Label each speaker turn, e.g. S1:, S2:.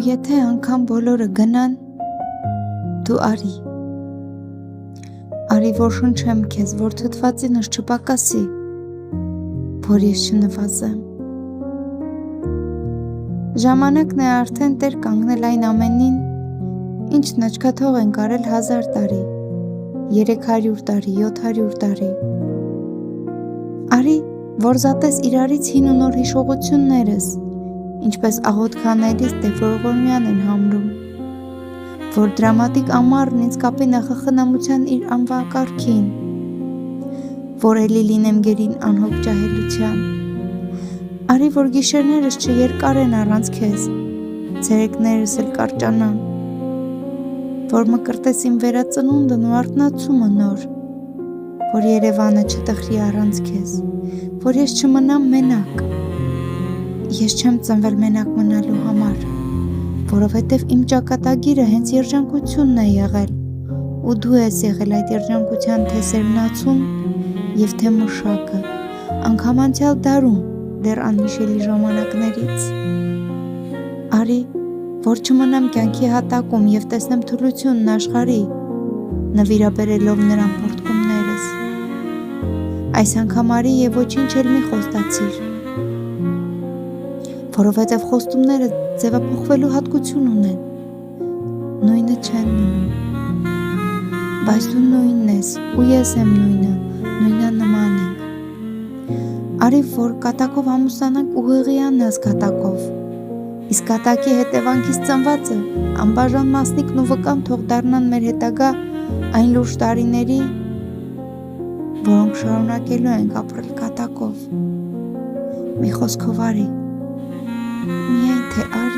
S1: եթե անգամ բոլորը գնան, դու արի, որ շնչեմ քեզ, որ թթվածինս չպակասի, որ ես չնվազեմ։ Ժամանակն է արդեն տեր կանգնել այն ամենին, ինչն աչքաթող ենք արել 1000 տարի, 300 տարի, 700 տարի։ Արի, որ զատես իրարից հին ու նոր հիշողություններս, ինչպես աղոթքանելիս Տեֆրողորմյան են համրում, որ դրամատիկ ամառն ինձ կապի նախախնամության իր անվակարգին, որ էլի լինեմ գերին անհոգ ջահելության։ Արի, որ գիշերներս չերկար են առանց քեզ, ցերեկներս էլ կարճանան, որ մկրտես իմ վերածնունդն ու արթնացումը նոր, որ Երևանը չտխրի առանց քեզ, որ ես չմնամ մենակ։ Ես չեմ ծնվել մենակ մնալու համար, որովհետև իմ ճակատագիրը հենց երջանկությունն է եղել, ու դու ես եղել այդ երջանկության թե սերմնացում և թե մշակը, անգամ անցյալ դարում, դեռ անհիշելի ժամանակներից։ Արի, որ չմնամ կյանքի հատակում և տեսնեմ թուլությունն աշխարհի, նվիրաբերելով նրան պոռթկումներս։ Այս անգամ արի և ոչինչ էլ մի խոստացիր, որովհետև խոստումները ձևափոխվելու հատկություն ունեն, նույնը չեն մնում, բայց դու նույնն ես, ու ես եմ նույնը, նույնանման ենք։ Արի, որ կատակով ամուսնանանք ուղեղյանս կատակով, իսկ կատակի հետևանքից ծնվածը անբաժան մասնիկն ու վկան թող դառնան մեր հետագա այն լուրջ տարիների, որոնք շարունակելու ենք ապրել կատակով։ Մի խոսքով արի, միայն թե արի։